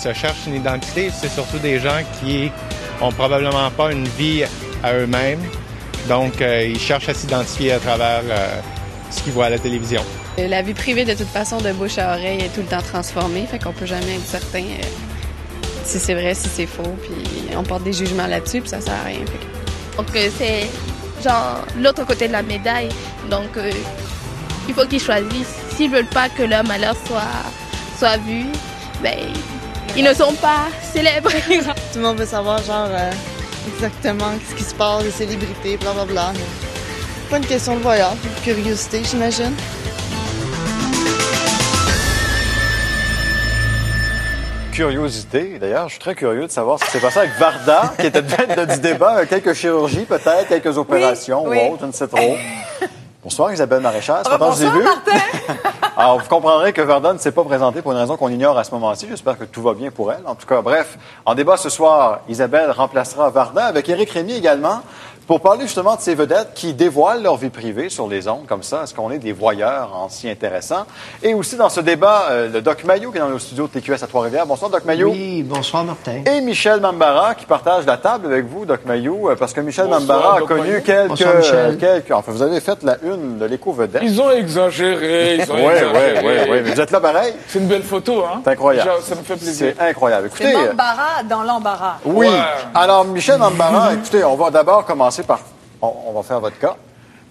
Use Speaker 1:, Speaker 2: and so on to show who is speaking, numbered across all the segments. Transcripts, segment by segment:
Speaker 1: se cherchent une identité. C'est surtout des gens qui ont probablement pas une vie à eux-mêmes. Donc, ils cherchent à s'identifier à travers ce qu'ils voient à la télévision.
Speaker 2: La vie privée, de toute façon, de bouche à oreille, est tout le temps transformée. Fait qu'on peut jamais être certain si c'est vrai, si c'est faux. Puis on porte des jugements là-dessus, puis ça sert à rien.
Speaker 3: Donc, c'est genre l'autre côté de la médaille. Donc, il faut qu'ils choisissent. S'ils veulent pas que leur malheur soit vu, ben, ils ne sont pas célèbres.
Speaker 4: Tout le monde veut savoir, genre, exactement ce qui se passe, les célébrités, blablabla. C'est pas une question de voyage, de curiosité, j'imagine.
Speaker 5: Curiosité. D'ailleurs, je suis très curieux de savoir ce qui s'est passé avec Varda, qui était tête du débat. Quelques chirurgies, peut-être, quelques opérations ou autres, je ne sais trop. Bonsoir, Isabelle Maréchal. C'est longtemps que je vous ai vu. Alors, vous comprendrez que Varda ne s'est pas présentée pour une raison qu'on ignore à ce moment-ci. J'espère que tout va bien pour elle. En tout cas, bref, en débat ce soir, Isabelle remplacera Varda avec Éric Rémy également pour parler justement de ces vedettes qui dévoilent leur vie privée sur les ondes comme ça. Est-ce qu'on est des voyeurs en si intéressant? Et aussi dans ce débat, le Doc Mayou qui est dans le studio de TQS à Trois-Rivières. Bonsoir, Doc Mayou.
Speaker 6: Oui, bonsoir, Martin.
Speaker 5: Et Michel Mambara qui partage la table avec vous, Doc Mayou, parce que Michel Mambara a connu quelques... Enfin, vous avez fait la une de l'Éco-Vedette.
Speaker 7: Ils ont exagéré,
Speaker 5: Oui, mais vous êtes là pareil.
Speaker 7: C'est une belle photo, hein?
Speaker 5: C'est incroyable.
Speaker 7: Ça me fait plaisir.
Speaker 5: C'est incroyable. Écoutez,
Speaker 8: c'est Mambara dans l'embarras.
Speaker 5: Oui.
Speaker 7: Ouais.
Speaker 5: Alors, Michel Mambara, écoutez, on va d'abord commencer par... On va faire votre cas.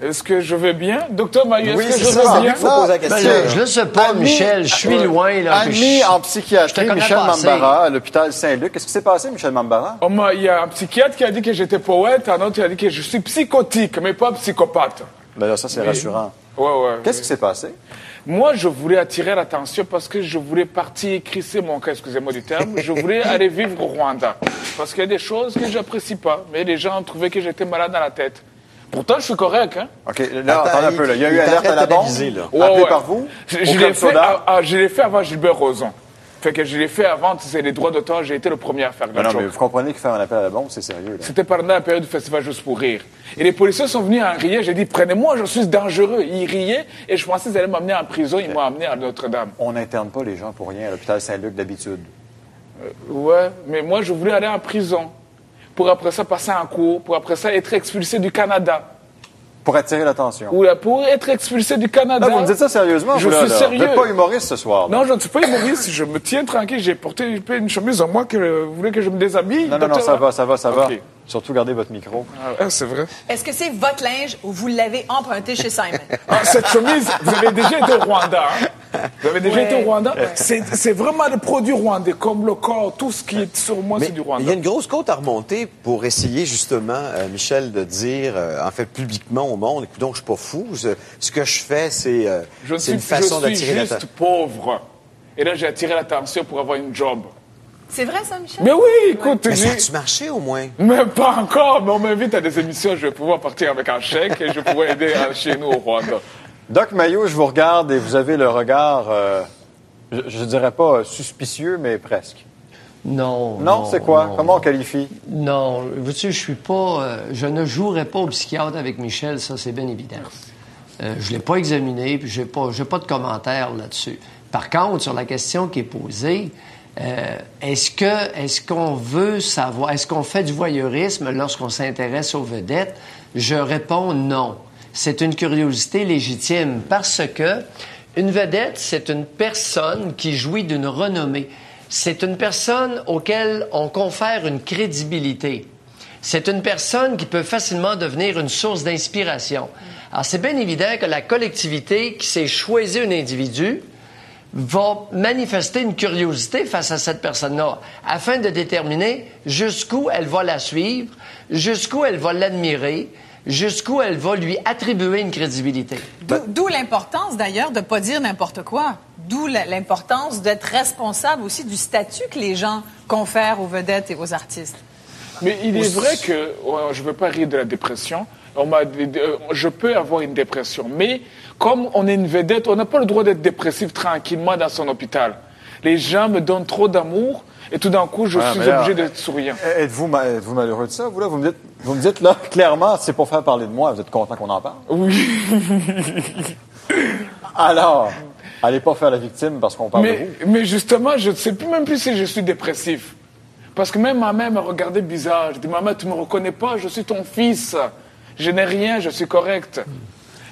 Speaker 7: Est-ce que je vais bien? Docteur Mayou,
Speaker 5: Oui,
Speaker 7: est-ce que
Speaker 5: c'est
Speaker 7: je vais
Speaker 5: ça.
Speaker 7: bien?
Speaker 5: Il faut poser la question.
Speaker 6: Je ne sais pas, Michel. Je suis loin. Là,
Speaker 5: Admis en psychiatrie, Michel
Speaker 6: assez.
Speaker 5: Mambara, à l'hôpital Saint-Luc. Qu'est-ce qui s'est passé, Michel Mambara?
Speaker 7: Il y a un psychiatre qui a dit que j'étais poète, un autre qui a dit que je suis psychotique, mais pas psychopathe.
Speaker 5: Ben là, ça, c'est rassurant.
Speaker 7: Ouais.
Speaker 5: Qu'est-ce qui s'est passé?
Speaker 7: Moi, je voulais attirer l'attention parce que je voulais partir crisser mon cas, excusez-moi du terme. Je voulais aller vivre au Rwanda. Parce qu'il y a des choses que j'apprécie pas. Mais les gens ont trouvé que j'étais malade dans la tête. Pourtant, je suis correct, hein?
Speaker 5: OK, là, attendez un peu, là. Il y a eu alerte à la bombe. Appelé par vous?
Speaker 7: Je l'ai fait avant Gilbert Rozon. Fait que je l'ai fait avant, c'est les droits d'auteur, j'ai été le premier à faire le
Speaker 5: Non,
Speaker 7: job.
Speaker 5: mais vous comprenez que faire un appel à la bombe, c'est sérieux, là.
Speaker 7: C'était pendant la période du festival Juste pour rire. Et les policiers sont venus en riant. J'ai dit, prenez-moi, je suis dangereux. Ils riaient et je pensais qu'ils allaient m'amener en prison. Ils m'ont amené à Notre-Dame.
Speaker 5: On n'interne pas les gens pour rien à l'hôpital Saint-Luc d'habitude.
Speaker 7: Ouais, mais moi, je voulais aller en prison. Pour après ça passer en cours. Pour après ça être expulsé du Canada.
Speaker 5: Pour attirer l'attention.
Speaker 7: Ou pour être expulsé du Canada.
Speaker 5: Là, vous me dites ça sérieusement?
Speaker 7: Je suis sérieux.
Speaker 5: Vous n'êtes pas humoriste ce soir.
Speaker 7: Non, je ne suis pas humoriste. Je me tiens tranquille. J'ai porté une chemise en moi que vous voulez que je me déshabille?
Speaker 5: Non, ça va.
Speaker 7: Okay.
Speaker 5: Surtout, gardez votre micro.
Speaker 7: Ah, c'est vrai.
Speaker 8: Est-ce que c'est votre linge ou vous l'avez emprunté chez Simon?
Speaker 7: Cette chemise, vous avez déjà été au Rwanda, hein? Vous avez déjà été au Rwanda? C'est vraiment des produits rwandais, comme le corps, tout ce qui est sur moi, c'est du Rwanda.
Speaker 9: Il y a une grosse côte à remonter pour essayer, justement, Michel, de dire, en fait, publiquement au monde, écoute, donc, je suis pas fou. Ce que je fais, c'est une façon d'attirer l'attention.
Speaker 7: Je suis juste pauvre. Et là, j'ai attiré l'attention pour avoir une job.
Speaker 8: C'est vrai, ça, Michel?
Speaker 7: Mais oui, écoute.
Speaker 9: Mais ça a-tu marché, au moins?
Speaker 7: Mais pas encore, mais on m'invite à des émissions, je vais pouvoir partir avec un chèque et je vais pouvoir aider chez nous au Rwanda.
Speaker 5: Doc Mayou, je vous regarde et vous avez le regard, je dirais pas suspicieux, mais presque.
Speaker 6: Non.
Speaker 5: Non, c'est quoi?
Speaker 6: Non,
Speaker 5: Comment on qualifie?
Speaker 6: Non, veux-tu, je ne jouerai pas au psychiatre avec Michel, ça, c'est bien évident. Je l'ai pas examiné, puis j'ai pas de là-dessus. Par contre, sur la question qui est posée, est-ce qu'on veut savoir, est-ce qu'on fait du voyeurisme lorsqu'on s'intéresse aux vedettes? Je réponds non. C'est une curiosité légitime parce que une vedette, c'est une personne qui jouit d'une renommée. C'est une personne auquel on confère une crédibilité. C'est une personne qui peut facilement devenir une source d'inspiration. Alors, c'est bien évident que la collectivité qui s'est choisi un individu va manifester une curiosité face à cette personne-là, afin de déterminer jusqu'où elle va la suivre, jusqu'où elle va l'admirer, jusqu'où elle va lui attribuer une crédibilité.
Speaker 8: D'où l'importance, d'ailleurs, de ne pas dire n'importe quoi. D'où l'importance d'être responsable aussi du statut que les gens confèrent aux vedettes et aux artistes.
Speaker 7: Mais il est vrai que, je ne veux pas rire de la dépression, je peux avoir une dépression, mais comme on est une vedette, on n'a pas le droit d'être dépressif tranquillement dans son hôpital. Les gens me donnent trop d'amour et tout d'un coup, je suis obligé d'être souriant.
Speaker 5: Êtes-vous malheureux de ça, vous, là? Vous me dites, là, clairement, c'est pour faire parler de moi. Vous êtes content qu'on en parle?
Speaker 7: Oui.
Speaker 5: Alors, Allez pas faire la victime parce qu'on parle de vous.
Speaker 7: Mais justement, je ne sais même plus si je suis dépressif. Parce que même ma mère me regardait bizarre. Je dis, maman, tu me reconnais pas, je suis ton fils. Je n'ai rien, je suis correct.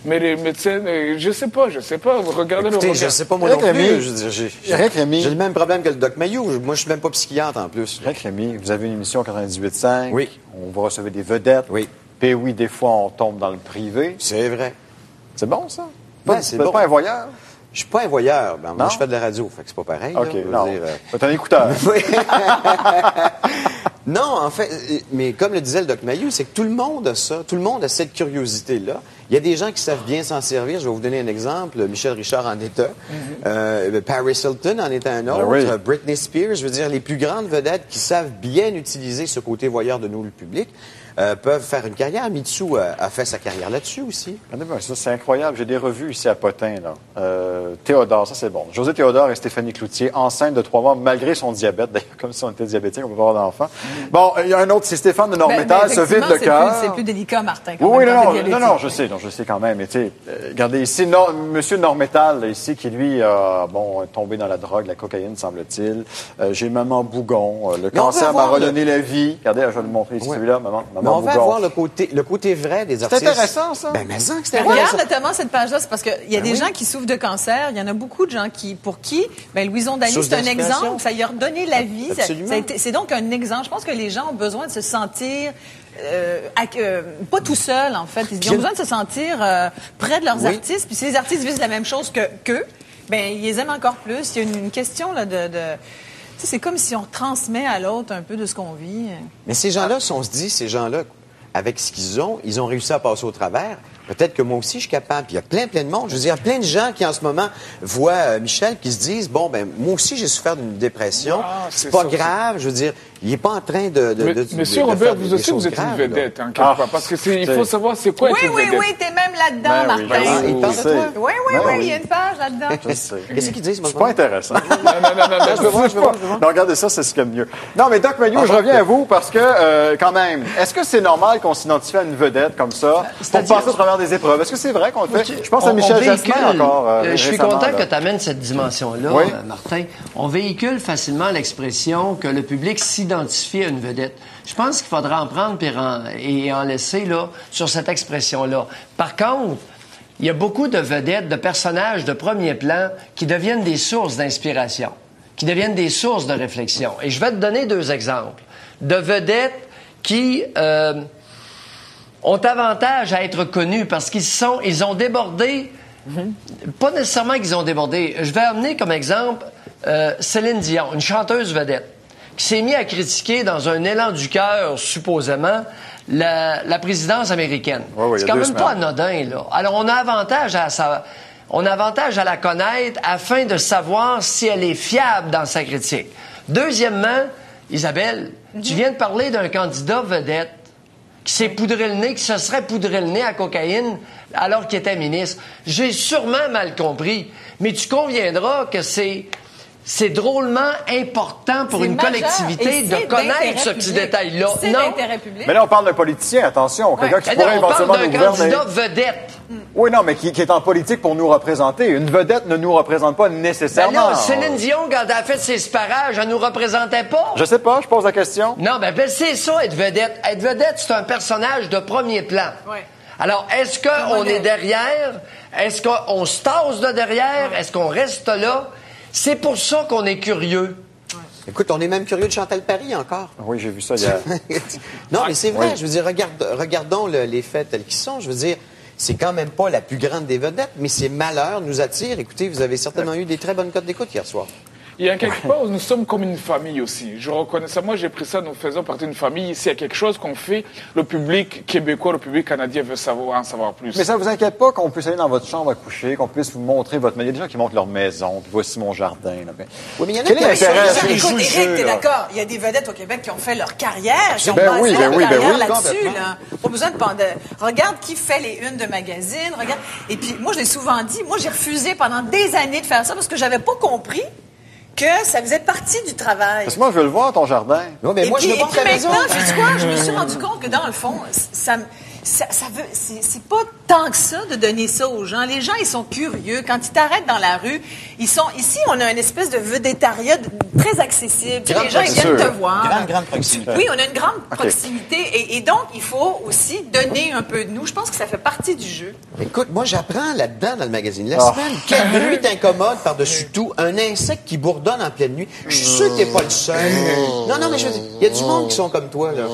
Speaker 7: Mais les médecins, je sais pas, regardez.
Speaker 9: Écoutez,
Speaker 7: le regard.
Speaker 9: je sais pas moi non plus.
Speaker 5: Rémi.
Speaker 9: J'ai le même problème que le Doc Mayou. Moi, je suis même pas psychiatre en plus.
Speaker 5: Rémi, vous avez une émission 98.5.
Speaker 9: Oui.
Speaker 5: On va recevoir des vedettes.
Speaker 9: Oui.
Speaker 5: Puis oui, des fois, on tombe dans le privé.
Speaker 9: C'est vrai.
Speaker 5: C'est bon, ça?
Speaker 9: C'est
Speaker 5: bon. Pas un voyeur?
Speaker 9: Je suis pas un voyeur. Moi, je fais de la radio, fait que c'est pas pareil.
Speaker 5: OK,
Speaker 9: là,
Speaker 5: T'es un écouteur.
Speaker 9: Non, en fait, mais comme le disait le Doc Mayou, c'est que tout le monde a ça. Tout le monde a cette curiosité-là. Il y a des gens qui savent bien s'en servir. Je vais vous donner un exemple. Michel Richard en est un. Paris Hilton en est un autre.
Speaker 5: Oui.
Speaker 9: Britney Spears. Je veux dire, les plus grandes vedettes qui savent bien utiliser ce côté voyeur de nous, le public, peuvent faire une carrière. Mitsu a fait sa carrière là-dessus aussi.
Speaker 5: Ça, c'est incroyable. J'ai des revues ici à Potin. Là. Théodore, ça c'est bon. José Théodore et Stéphanie Cloutier, enceinte de 3 mois, malgré son diabète. D'ailleurs, comme si on était diabétique, on peut pas avoir d'enfant. Bon, il y a un autre, c'est Stéphane de Nord-Métal, se vide le cœur.
Speaker 8: C'est plus délicat, Martin.
Speaker 5: Oui, non, je sais quand même. Mais tu sais, regardez ici, Monsieur Nord-Métal, ici, qui lui a tombé dans la drogue, la cocaïne, semble-t-il. J'ai Maman Bougon. Le cancer m'a redonné la vie. Regardez, je vais le montrer ici, celui-là, Maman Bougon.
Speaker 9: On va avoir le côté vrai des artistes.
Speaker 5: C'est intéressant, ça.
Speaker 9: Mais ça, c'est
Speaker 8: Regarde
Speaker 9: intéressant.
Speaker 8: notamment cette page-là, c'est parce qu'il y a des gens qui souffrent de cancer, il y en a beaucoup de gens pour qui Louison Daly, c'est un exemple, ça lui a redonné la vie. C'est donc un exemple. Je pense que les gens ont besoin de se sentir pas tout seul, en fait. Ils ont besoin de se sentir près de leurs artistes. Puis si les artistes visent la même chose qu'eux, ils les aiment encore plus. Il y a une question là, c'est comme si on transmet à l'autre un peu de ce qu'on vit.
Speaker 9: Mais ces gens-là, si on se dit, ces gens-là, avec ce qu'ils ont réussi à passer au travers. Peut-être que moi aussi, je suis capable. Puis il y a plein de monde. Je veux dire, il y a plein de gens qui, en ce moment, voient Michel, qui se disent, moi aussi, j'ai souffert d'une dépression. C'est pas grave. Je veux dire, il n'est pas en train de
Speaker 7: Monsieur Robert, vous aussi, vous êtes une vedette, quelque part. Parce que il faut savoir c'est quoi être une vedette.
Speaker 8: Oui, t'es même là-dedans, Martin.
Speaker 9: Il parle de toi.
Speaker 8: Oui, il y a une page là-dedans.
Speaker 9: Qu'est-ce qu'ils disent?
Speaker 5: C'est pas intéressant.
Speaker 7: Non.
Speaker 5: Je veux voir. Non, regardez ça, c'est ce qu'il y a de mieux. Non, mais Doc Mayou, je reviens à vous parce que, quand même, est-ce que c'est normal qu'on s'identifie à une vedette comme ça pour passer au travers des épreuves? Est-ce que c'est vrai qu'on le fait? Je pense à Michel Jasmin encore.
Speaker 6: Je suis content que tu amènes cette dimension-là, Martin. On véhicule facilement l'expression que le public s'identifie à une vedette. Je pense qu'il faudra en prendre et en laisser là, sur cette expression-là. Par contre, il y a beaucoup de vedettes, de personnages de premier plan qui deviennent des sources d'inspiration, qui deviennent des sources de réflexion. Et je vais te donner 2 exemples de vedettes qui ont avantage à être connus parce ils ont débordé. Pas nécessairement qu'ils ont débordé. Je vais amener comme exemple Céline Dion, une chanteuse vedette, qui s'est mise à critiquer dans un élan du cœur, supposément, la présidence américaine. C'est quand même pas anodin, là. Alors, on a avantage à la connaître afin de savoir si elle est fiable dans sa critique. Deuxièmement, Isabelle, tu viens de parler d'un candidat vedette qui s'est poudré le nez, qui se serait poudré le nez à cocaïne alors qu'il était ministre. J'ai sûrement mal compris, mais tu conviendras que c'est drôlement important pour une collectivité de connaître ce petit détail-là.
Speaker 8: C'est d'intérêt public.
Speaker 5: Mais là, on parle d'un politicien, attention. Quelqu'un qui pourrait éventuellement nous gouverner.
Speaker 6: On parle d'un candidat vedette.
Speaker 5: Oui, non, mais qui est en politique pour nous représenter. Une vedette ne nous représente pas nécessairement.
Speaker 6: Là, Céline Dion, quand elle a fait ses sparages, elle nous représentait pas.
Speaker 5: Je sais pas, je pose la question.
Speaker 6: Non, c'est ça, être vedette. Être vedette, c'est un personnage de premier plan. Oui. Alors, est-ce qu'on est derrière? Est-ce qu'on se tasse de derrière? Est-ce qu'on reste là? C'est pour ça qu'on est curieux.
Speaker 9: Écoute, on est même curieux de Chantal Paris encore.
Speaker 5: Oui, j'ai vu ça hier.
Speaker 9: Non, mais c'est vrai. Je veux dire, regardons les faits tels qu'ils sont. Je veux dire, c'est quand même pas la plus grande des vedettes, mais ces malheurs nous attirent. Écoutez, vous avez certainement eu des très bonnes cotes d'écoute hier soir.
Speaker 7: Il y a quelque part où nous sommes comme une famille aussi. Je reconnais ça. Moi, j'ai pris ça, nous faisons partie d'une famille. Ici, il y a quelque chose qu'on fait. Le public québécois, le public canadien veut en savoir plus.
Speaker 5: Mais ça vous inquiète pas qu'on puisse aller dans votre chambre à coucher, qu'on puisse vous montrer votre maison. Il y a des gens qui montrent leur maison, puis voici mon jardin. Là.
Speaker 9: Oui, mais il y en a
Speaker 5: quel est l'intérêt?
Speaker 8: Écoute, Éric, t'es d'accord? Il y a des vedettes au Québec qui ont fait leur carrière, qui ont basé leur carrière là-dessus. Là. Pas besoin de regarde qui fait les unes de magazines, regarde. Et puis, moi, je l'ai souvent dit, moi, j'ai refusé pendant des années de faire ça parce que j'avais pas compris que ça faisait partie du travail.
Speaker 5: Parce que moi, je veux le voir, ton jardin.
Speaker 9: Non, mais moi, je veux voir ta maison.
Speaker 8: Maintenant, tu sais quoi? Je me suis rendu compte que dans le fond, c'est pas tant que ça de donner ça aux gens. Les gens, ils sont curieux. Quand ils t'arrêtent dans la rue, ici, on a une espèce de vedettariat très accessible. Les gens, ils viennent te voir.
Speaker 9: Grande proximité.
Speaker 8: Oui, on a une grande proximité. Et donc, il faut aussi donner un peu de nous. Je pense que ça fait partie du jeu.
Speaker 9: Écoute, moi, j'apprends là-dedans dans le magazine. La semaine, quel bruit t'incommode par-dessus tout? Un insecte qui bourdonne en pleine nuit. Je suis sûr que t'es pas le seul. Non, mais je veux dire, il y a du monde qui sont comme toi, là.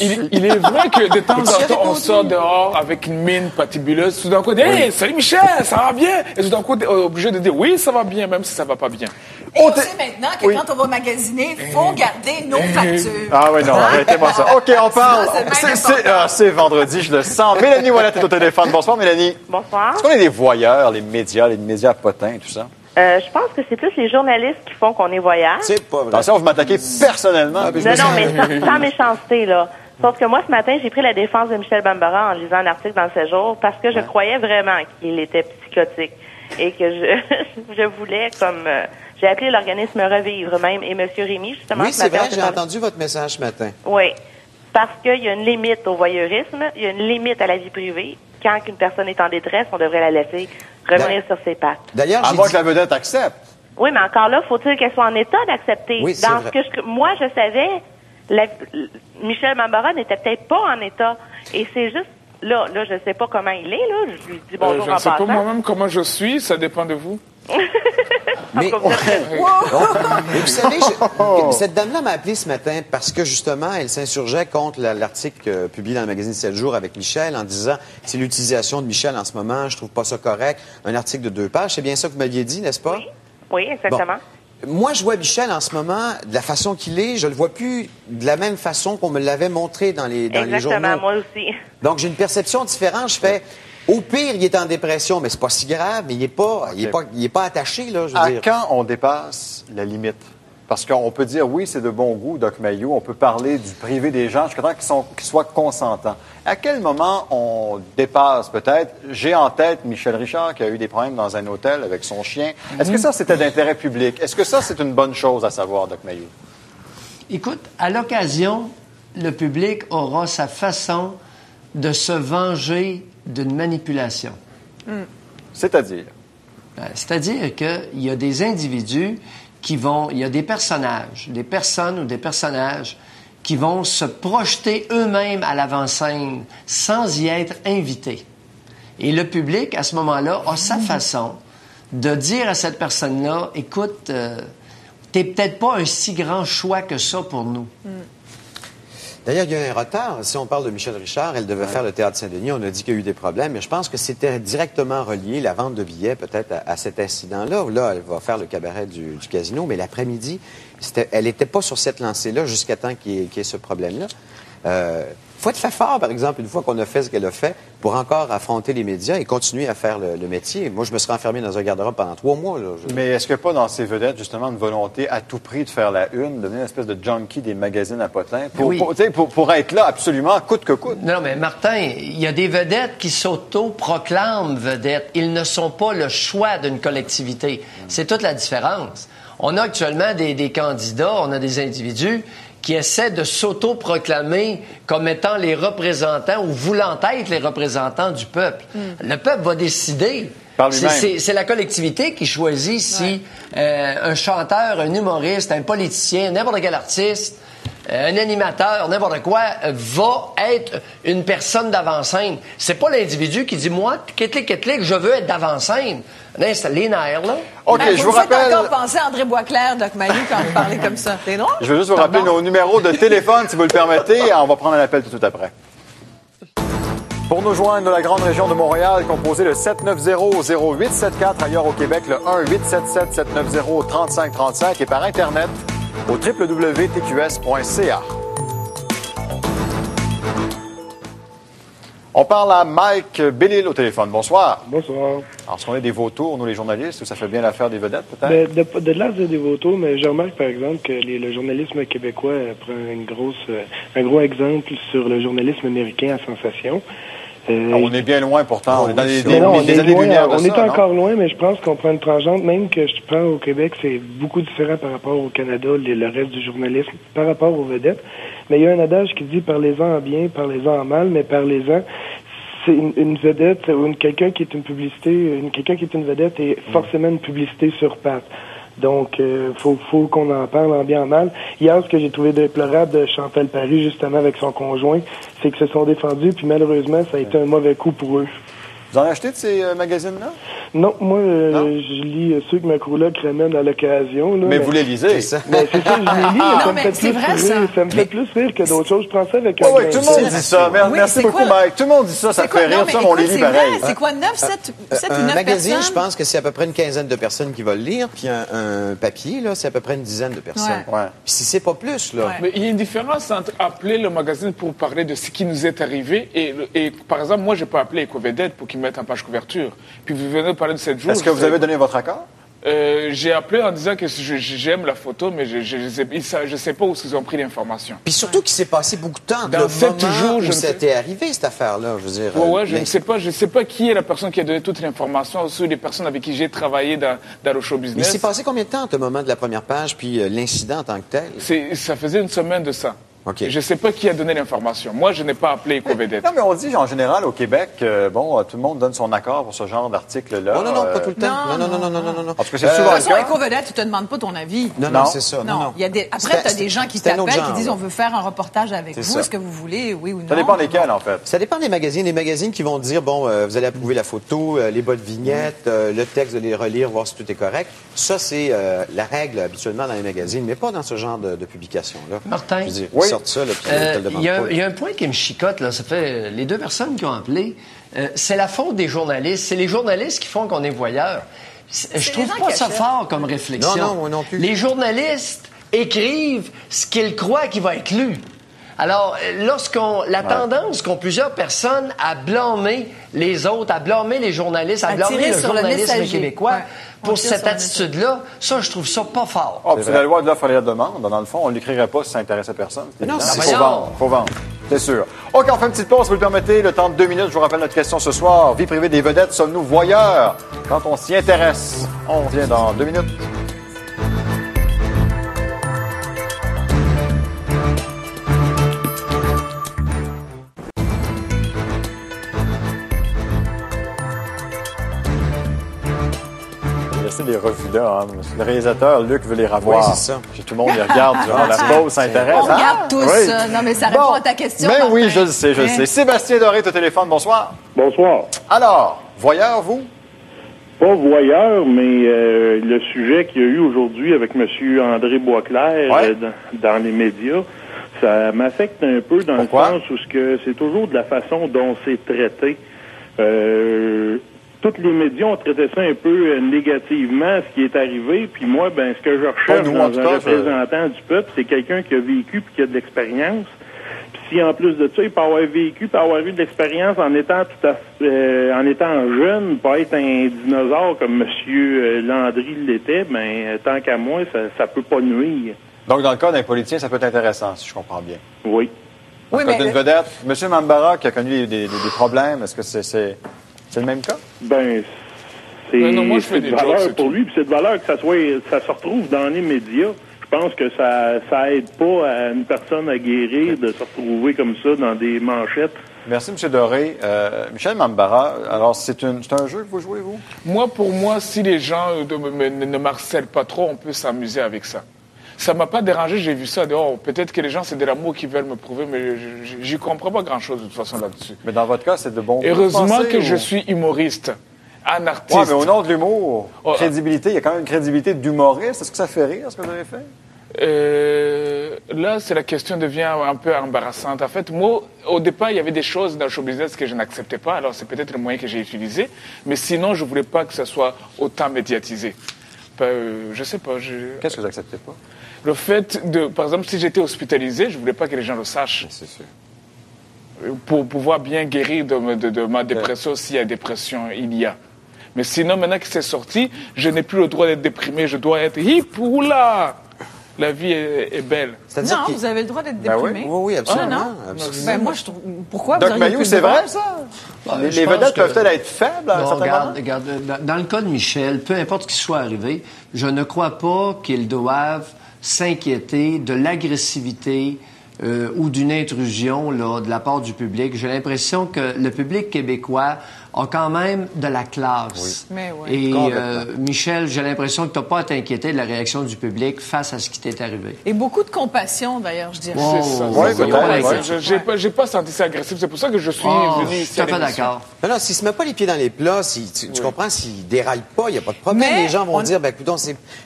Speaker 7: Il est vrai que de temps en temps, on sort dehors avec une mine patibuleuse. Tout d'un coup, on dit « Hey, salut Michel, ça va bien? » Et tout d'un coup, on est obligé de dire « Oui, ça va bien », même si ça va pas bien.
Speaker 8: Et on sait maintenant que quand on va magasiner, il faut garder nos factures.
Speaker 5: Ah oui, non, arrêtez-moi ça. OK, on parle. C'est vendredi, je le sens. Mélanie Ouellette est au téléphone. Bonsoir, Mélanie.
Speaker 10: Bonsoir.
Speaker 5: Est-ce qu'on est des voyeurs, les médias potins, tout ça?
Speaker 10: Je pense que c'est plus les journalistes qui font qu'on est voyeurs.
Speaker 9: C'est pas vrai.
Speaker 5: Attention, vous m'attaquez personnellement.
Speaker 10: Non, mais sans méchanceté, là. Sauf que moi, ce matin, j'ai pris la défense de Michel Bambara en lisant un article dans le Séjour parce que je croyais vraiment qu'il était psychotique et que je voulais, comme... j'ai appelé l'organisme Revivre même et M. Rémy, justement.
Speaker 9: Oui, c'est vrai, j'ai entendu votre message ce matin.
Speaker 10: Oui, parce qu'il y a une limite au voyeurisme, il y a une limite à la vie privée. Quand une personne est en détresse, on devrait la laisser revenir sur ses pattes.
Speaker 9: D'ailleurs,
Speaker 5: à moins que la vedette accepte.
Speaker 10: Oui, mais encore là, faut-il qu'elle soit en état d'accepter?
Speaker 9: Oui, c'est vrai.
Speaker 10: Moi, je savais, Michel Bambara n'était peut-être pas en état. Et c'est juste, là, je sais pas comment il est, là. Je lui dis bonjour
Speaker 7: Je
Speaker 10: en
Speaker 7: ne sais
Speaker 10: passant.
Speaker 7: pas moi-même comment je suis, ça dépend de vous.
Speaker 9: Mais vous savez, cette dame-là m'a appelé ce matin parce que, justement, elle s'insurgeait contre l'article publié dans le magazine 7 jours avec Michel en disant « C'est l'utilisation de Michel en ce moment, je trouve pas ça correct. » Un article de 2 pages, c'est bien ça que vous m'aviez dit, n'est-ce pas?
Speaker 10: Oui, exactement.
Speaker 9: Bon. Moi, je vois Michel en ce moment, de la façon qu'il est, je le vois plus de la même façon qu'on me l'avait montré dans les journaux.
Speaker 10: Exactement, moi aussi.
Speaker 9: Donc, j'ai une perception différente. Je fais... Au pire, il est en dépression, mais c'est pas si grave, mais il est pas attaché, là, je veux dire.
Speaker 5: Quand on dépasse la limite? Parce qu'on peut dire, oui, c'est de bon goût, Doc Mayou, on peut parler du privé des gens jusqu'à temps qu'ils soient consentants. À quel moment on dépasse, peut-être? J'ai en tête Michel Richard, qui a eu des problèmes dans un hôtel avec son chien. Est-ce que ça, c'était d'intérêt public? Est-ce que ça, c'est une bonne chose à savoir, Doc Mayou?
Speaker 6: Écoute, à l'occasion, le public aura sa façon de se venger d'une manipulation.
Speaker 5: C'est-à-dire?
Speaker 6: C'est-à-dire qu'il y a des individus il y a des personnages, des personnes ou des personnages qui vont se projeter eux-mêmes à l'avant-scène sans y être invités. Et le public, à ce moment-là, a sa façon de dire à cette personne-là, écoute, t'es peut-être pas un si grand choix que ça pour nous.
Speaker 9: D'ailleurs, il y a un retard. Si on parle de Michel Richard, elle devait faire le Théâtre Saint-Denis. On a dit qu'il y a eu des problèmes, mais je pense que c'était directement relié, la vente de billets, peut-être, à cet incident-là. Là, elle va faire le cabaret du casino, mais l'après-midi, elle n'était pas sur cette lancée-là jusqu'à temps qu'il y ait ce problème-là. Faut être fait fort, par exemple, une fois qu'on a fait ce qu'elle a fait, pour encore affronter les médias et continuer à faire le métier. Moi, je me serais enfermé dans un garde-robe pendant 3 mois. Là.
Speaker 5: Mais est-ce qu'il n'y a pas dans ces vedettes, justement, une volonté à tout prix de faire la une, de devenir une espèce de junkie des magazines à potins, pour être là absolument, coûte que coûte?
Speaker 6: Non, mais Martin, il y a des vedettes qui s'auto-proclament vedettes. Ils ne sont pas le choix d'une collectivité. C'est toute la différence. On a actuellement des candidats, on a des individus qui essaient de s'auto-proclamer comme étant les représentants ou voulant être les représentants du peuple. Le peuple va décider. C'est la collectivité qui choisit si un chanteur, un humoriste, un politicien, n'importe quel artiste, un animateur, n'importe quoi, va être une personne d'avant-scène. C'est pas l'individu qui dit, moi, clic, je veux être d'avant-scène. C'est les nerfs, là.
Speaker 5: OK, je vous rappelle...
Speaker 8: Vous faites encore penser à André Boisclair, Doc Mayou, quand vous parlez comme ça. C'est drôle?
Speaker 5: Je veux juste vous rappeler nos numéros de téléphone, si vous le permettez. On va prendre un appel tout de suite après. Pour nous joindre de la grande région de Montréal, composez le 790-0874, ailleurs au Québec, le 1-877-790-3535 et par Internet au www.tqs.ca. On parle à Mike Bellil au téléphone. Bonsoir.
Speaker 11: Bonsoir.
Speaker 5: Alors, est-ce qu'on est des vautours, nous les journalistes, ou ça fait bien l'affaire des vedettes, peut-être?
Speaker 11: De l'art des vautours, mais je remarque, par exemple, que le journalisme québécois prend un gros exemple sur le journalisme américain à sensation.
Speaker 5: On est bien loin pourtant. On est dans des
Speaker 11: années-lumière.
Speaker 5: On
Speaker 11: est encore loin, mais je pense qu'on prend une tangente. Même que je prends au Québec, c'est beaucoup différent par rapport au Canada, le reste du journalisme, par rapport aux vedettes. Mais il y a un adage qui dit « parlez-en en bien, parlez-en en mal, mais parlez-en ». C'est une vedette ou quelqu'un qui est une publicité, quelqu'un qui est une vedette est forcément une publicité sur pattes. Donc, faut qu'on en parle en bien en mal. Hier, ce que j'ai trouvé déplorable de Chantal Paris, justement, avec son conjoint, c'est qu'ils se sont défendus, puis malheureusement, ça a été un mauvais coup pour eux.
Speaker 5: Vous en achetez de ces magazines-là?
Speaker 11: Non, moi, je lis ceux que ma coloc ramène à l'occasion.
Speaker 5: Mais vous les lisez?
Speaker 11: Mais c'est ça, je les lis, ça me fait plus rire que d'autres choses. Je prends ça avec un...
Speaker 5: Oui, tout le monde dit ça. Merci beaucoup, Mike. Tout le monde dit ça, ça fait rire. Ça, on les lit pareil.
Speaker 8: C'est quoi, 7 ou 9
Speaker 9: magazine,
Speaker 8: personnes?
Speaker 9: je pense que c'est à peu près une quinzaine de personnes qui vont le lire, puis un papier, là, c'est à peu près une dizaine de personnes.
Speaker 5: Ouais.
Speaker 9: Puis si c'est pas plus, là...
Speaker 7: Ouais. Mais il y a une différence entre appeler le magazine pour parler de ce qui nous est arrivé et par exemple, moi, je peux appeler Ecovedette pour qu'ils mettent en page couverture. Puis vous venez de parler de 7 jours.
Speaker 5: Est-ce que vous avez donné votre accord?
Speaker 7: J'ai appelé en disant que j'aime la photo, mais je sais pas où ils ont pris l'information.
Speaker 9: Puis surtout qu'il s'est passé beaucoup de temps.
Speaker 7: Dans 7 jours,
Speaker 9: où c'était arrivé, cette affaire-là, je veux dire.
Speaker 7: Je ne sais pas qui est la personne qui a donné toute l'information sur les personnes avec qui j'ai travaillé dans le show business.
Speaker 9: Mais il s'est passé combien de temps entre le moment de la première page puis l'incident en tant que tel?
Speaker 7: Ça faisait une semaine de ça.
Speaker 9: Okay.
Speaker 7: Je ne sais pas qui a donné l'information. Moi, je n'ai pas appelé Ecovedette.
Speaker 5: Non, mais on dit en général au Québec, tout le monde donne son accord pour ce genre d'article-là.
Speaker 9: Non, pas tout le temps. Non.
Speaker 5: Parce que c'est souvent
Speaker 8: de toute façon, Ecovedette, tu te demandes pas ton avis.
Speaker 9: Non, c'est ça.
Speaker 8: Non. Après, tu as des gens qui t'appellent, qui disent on veut faire un reportage avec vous. Est-ce que vous voulez, oui ou non?
Speaker 5: Ça dépend desquels, en fait.
Speaker 9: Ça dépend des magazines. Les magazines qui vont dire, vous allez approuver la photo, les bonnes vignettes, le texte, de les relire, voir si tout est correct. Ça, c'est la règle habituellement dans les magazines, mais pas dans ce genre de publication-là.
Speaker 6: Martin,
Speaker 9: je veux dire, ils sortent ça, là,
Speaker 6: il y a un point qui me chicote, là. Ça fait les 2 personnes qui ont appelé. C'est la faute des journalistes. C'est les journalistes qui font qu'on est voyeurs. Je trouve pas ça fort comme réflexion.
Speaker 9: Non, moi non plus.
Speaker 6: Les journalistes écrivent ce qu'ils croient qui va être lu. Alors, la tendance qu'ont plusieurs personnes à blâmer les autres, à blâmer les journalistes, à blâmer le journalisme québécois pour cette attitude-là, ça, je trouve ça pas fort.
Speaker 5: C'est la loi de l'offre et la demande. Dans le fond, on ne l'écrirait pas si ça n'intéressait personne.
Speaker 6: Non,
Speaker 5: faut vendre. C'est sûr. OK, on fait une petite pause, si vous le permettez. Le temps de 2 minutes. Je vous rappelle notre question ce soir. Vie privée des vedettes, sommes-nous voyeurs quand on s'y intéresse? On revient dans 2 minutes. Les revues là. Hein. Le réalisateur, Luc, veut les revoir.
Speaker 9: Oui, c'est ça.
Speaker 5: Tout le monde les regarde durant la pause, s'intéresse.
Speaker 8: On regarde tous. Oui. Non, mais ça répond à ta question.
Speaker 5: Mais
Speaker 8: Martin.
Speaker 5: oui, je le sais. Sébastien Doré est au téléphone. Bonsoir.
Speaker 12: Bonsoir.
Speaker 5: Alors, voyeur, vous?
Speaker 12: Pas voyeur, mais le sujet qu'il y a eu aujourd'hui avec M. André Boisclair dans les médias, ça m'affecte un peu dans
Speaker 5: Pourquoi?
Speaker 12: le sens où c'est toujours de la façon dont c'est traité. Tous les médias ont traité ça un peu négativement, ce qui est arrivé. Puis moi, ce que je recherche dans un représentant du peuple, c'est quelqu'un qui a vécu puis qui a de l'expérience. Puis si en plus de ça, il peut avoir vécu, peut avoir eu de l'expérience en étant en étant jeune, pas être un dinosaure comme M. Landry l'était, tant qu'à moi, ça peut pas nuire.
Speaker 5: Donc, dans le cas d'un politicien, ça peut être intéressant, si je comprends bien.
Speaker 12: Oui.
Speaker 5: Dans le cas d'une vedette, M. Mambara qui a connu des problèmes, est-ce que c'est le même cas?
Speaker 12: C'est de valeur pour lui, puis c'est de valeur que ça se retrouve dans les médias. Je pense que ça aide pas à une personne aguerrie de se retrouver comme ça dans des manchettes.
Speaker 5: Merci, M. Doré. Michel Mambara, alors c'est un jeu que vous jouez, vous?
Speaker 7: Pour moi, si les gens ne m'harcèlent pas trop, on peut s'amuser avec ça. Ça m'a pas dérangé, j'ai vu ça dehors. Peut-être que les gens, c'est de l'amour qu'ils veulent me prouver, mais j'y comprends pas grand-chose de toute façon là-dessus.
Speaker 5: Mais dans votre cas, c'est de bon goût.
Speaker 7: Heureusement que je suis humoriste, un artiste.
Speaker 5: Oui, mais au nom de l'humour, crédibilité, il y a quand même une crédibilité d'humoriste. Est-ce que ça fait rire, ce que vous avez fait?
Speaker 7: Là, la question devient un peu embarrassante. En fait, moi, au départ, il y avait des choses dans le show business que je n'acceptais pas. Alors, c'est peut-être le moyen que j'ai utilisé. Mais sinon, je voulais pas que ça soit autant médiatisé. Je sais pas.
Speaker 5: Qu'est-ce que vous n'acceptez pas?
Speaker 7: Le fait par exemple, si j'étais hospitalisé, je voulais pas que les gens le sachent.
Speaker 5: C'est sûr.
Speaker 7: Pour pouvoir bien guérir de ma dépression, s'il y a dépression, il y a. Mais sinon, maintenant que c'est sorti, je n'ai plus le droit d'être déprimé. Je dois être hip, oula! la vie est belle.
Speaker 8: Non, vous avez le droit d'être déprimé.
Speaker 9: Oui, absolument.
Speaker 8: Ben, moi, je trouve... Pourquoi
Speaker 5: Doc
Speaker 8: vous auriez
Speaker 5: Mayou, c'est vrai, ça? Les vedettes peuvent-elles être faibles à un certain moment?
Speaker 6: Regarde, dans le cas de Michel, peu importe ce qui soit arrivé, je ne crois pas qu'ils doivent s'inquiéter de l'agressivité ou d'une intrusion là, de la part du public. J'ai l'impression que le public québécois a quand même de la classe.
Speaker 8: Oui.
Speaker 6: Et Michel, j'ai l'impression que tu n'as pas à t'inquiéter de la réaction du public face à ce qui t'est arrivé.
Speaker 8: Et beaucoup de compassion, d'ailleurs, je dirais.
Speaker 7: C'est ça. Oui, j'ai pas senti ça agressif. C'est pour ça que je suis venu ici.
Speaker 6: Je suis tout à fait d'accord.
Speaker 9: Non, s'il se met pas les pieds dans les plats, tu comprends, s'il déraille pas, il n'y a pas de problème. Mais les gens vont dire, ben écoute,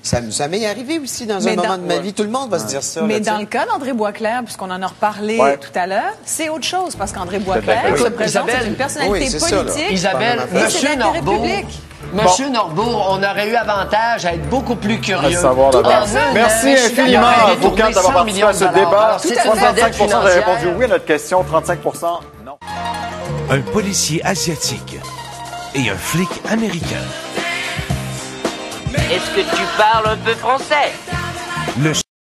Speaker 9: ça m'est arrivé aussi dans un moment de ma vie. Tout le monde va se dire ça.
Speaker 8: Mais dans le cas d'André Boisclair, puisqu'on en a reparlé tout à l'heure, c'est autre chose, parce qu'André Boisclair se présente, c'est une personnalité politique.
Speaker 6: Isabelle, Monsieur Norbourg, on aurait eu avantage à être beaucoup plus curieux.
Speaker 5: Merci infiniment à vous quatre d'avoir participé à ce débat. 65% avaient répondu oui à notre question, 35% non.
Speaker 13: Un policier asiatique et un flic américain.
Speaker 14: Est-ce que tu parles un peu français?